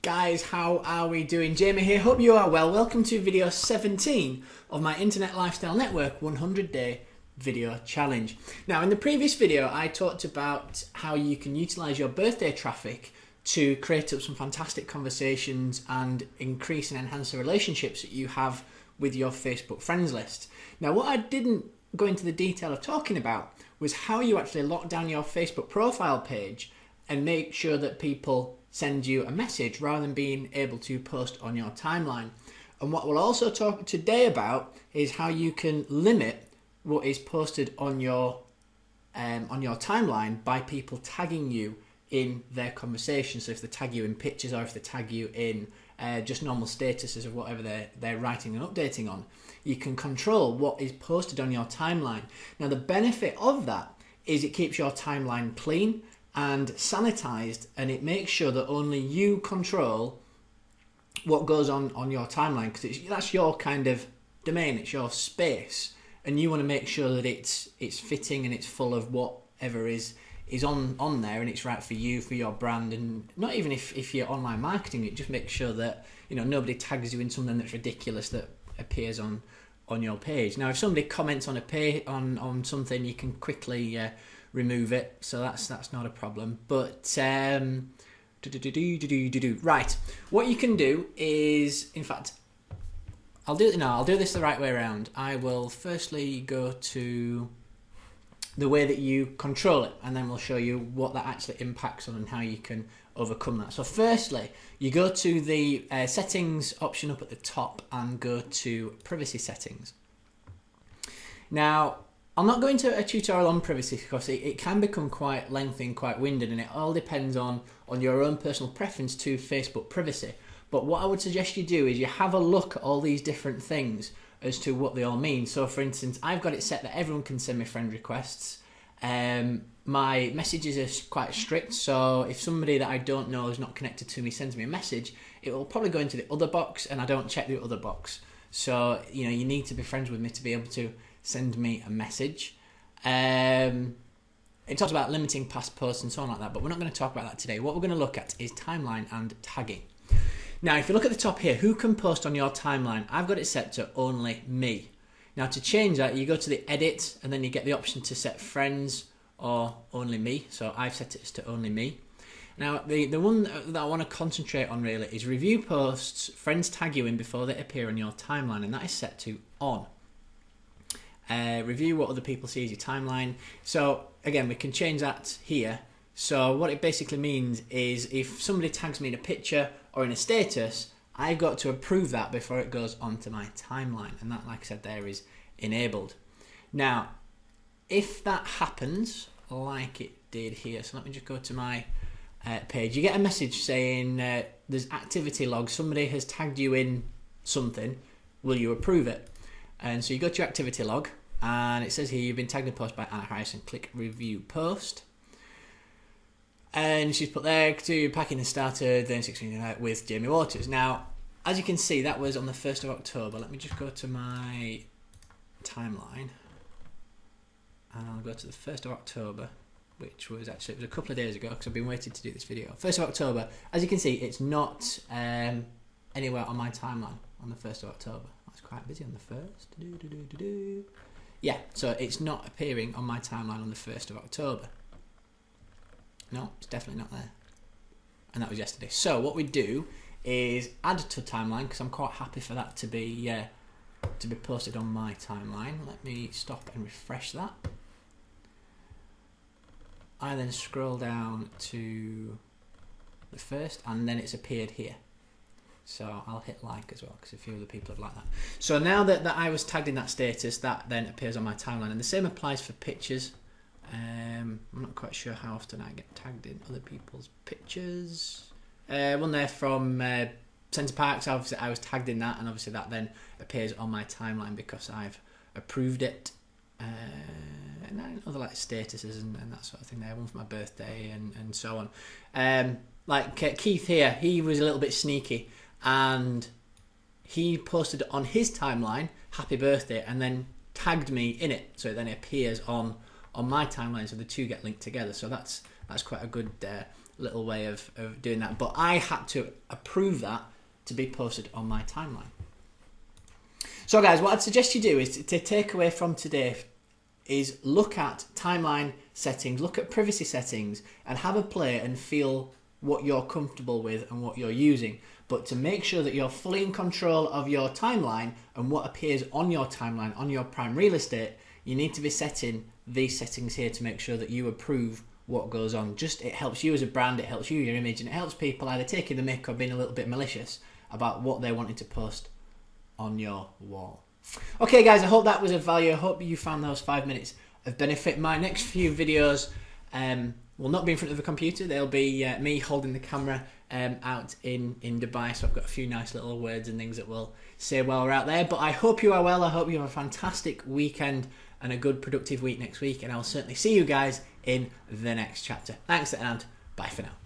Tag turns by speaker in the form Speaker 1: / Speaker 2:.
Speaker 1: Guys, how are we doing? Jamie here, hope you are well. Welcome to video 17 of my Internet Lifestyle Network 100 Day Video Challenge. Now, in the previous video, I talked about how you can utilize your birthday traffic to create up some fantastic conversations and increase and enhance the relationships that you have with your Facebook friends list. Now, what I didn't go into the detail of talking about was how you actually lock down your Facebook profile page and make sure that people send you a message rather than being able to post on your timeline. And what we'll also talk today about is how you can limit what is posted on your timeline by people tagging you in their conversations. So if they tag you in pictures or if they tag you in just normal statuses of whatever they're writing and updating on, you can control what is posted on your timeline. Now, the benefit of that is it keeps your timeline clean and sanitized, and it makes sure that only you control what goes on your timeline, because that's your kind of domain, it's your space, and you want to make sure that it's fitting and it's full of whatever is on there, and it's right for you, for your brand. And not even if you're online marketing, it just makes sure that nobody tags you in something that's ridiculous that appears on your page. Now, if somebody comments on on something, you can quickly remove it, so that's not a problem. But right, what you can do is, in fact, I'll do this the right way around. I will firstly go to the way that you control it, and then we'll show you what that actually impacts on and how you can overcome that. So firstly, you go to the settings option up at the top and go to privacy settings. Now, I'm not going to a tutorial on privacy because it can become quite lengthy and quite winded, and it all depends on your own personal preference to Facebook privacy. But what I would suggest you do is you have a look at all these different things as to what they all mean. So for instance, I've got it set that everyone can send me friend requests. My messages are quite strict, so if somebody that I don't know is not connected to me sends me a message, it will probably go into the other box, and I don't check the other box. So you need to be friends with me to be able to send me a message. It talks about limiting past posts and so on like that, but we're not going to talk about that today. What we're going to look at is timeline and tagging. Now, if you look at the top here, who can post on your timeline? I've got it set to only me. Now, to change that, you go to the edit, and then you get the option to set friends or only me. So I've set it to only me. Now, the one that I want to concentrate on really is review posts friends tag you in before they appear on your timeline, and that is set to on. Review what other people see as your timeline. So again, we can change that here. So what it basically means is if somebody tags me in a picture or in a status, I've got to approve that before it goes onto my timeline, and that, like I said, there is enabled. Now, if that happens like it did here, so let me just go to my page, you get a message saying there's activity log, somebody has tagged you in something, will you approve it? And so you go to your activity log, and it says here you've been tagged in a post by Anna Harrison. Click review post, and she's put there to packing and started then 16 with Jamie Waters. Now, as you can see, that was on the 1st of October. Let me just go to my timeline, and I'll go to the 1st of October, which was actually, it was a couple of days ago because I've been waiting to do this video. 1st of October, as you can see, it's not anywhere on my timeline on the 1st of October. It's quite busy on the 1st. Yeah, so it's not appearing on my timeline on the 1st of October. No, it's definitely not there. And that was yesterday. So what we do is add to timeline, because I'm quite happy for that to be posted on my timeline. Let me stop and refresh that. I then scroll down to the 1st, and then it's appeared here. So I'll hit like as well, because a few other people have liked that. So now that I was tagged in that status, that then appears on my timeline. And the same applies for pictures. I'm not quite sure how often I get tagged in other people's pictures. One there from Centre Parks, obviously I was tagged in that, and obviously that then appears on my timeline because I've approved it. And then other like statuses and that sort of thing there, one for my birthday and so on. Like Keith here, he was a little bit sneaky, and he posted on his timeline happy birthday and then tagged me in it, so it then appears on my timeline, so the two get linked together. So that's quite a good little way of doing that. But I had to approve that to be posted on my timeline. So guys, what I'd suggest you do is to take away from today is look at timeline settings, look at privacy settings, and have a play and feel what you're comfortable with and what you're using. But to make sure that you're fully in control of your timeline and what appears on your timeline, on your prime real estate, you need to be setting these settings here to make sure that you approve what goes on. It helps you as a brand, it helps you, your image, and it helps people either taking the mick or being a little bit malicious about what they're wanting to post on your wall. Okay guys, I hope that was of value. I hope you found those 5 minutes of benefit. My next few videos will not be in front of a computer. They'll be me holding the camera out in Dubai. So I've got a few nice little words and things that we'll say while we're out there. But I hope you are well. I hope you have a fantastic weekend and a good productive week next week. And I'll certainly see you guys in the next chapter. Thanks and bye for now.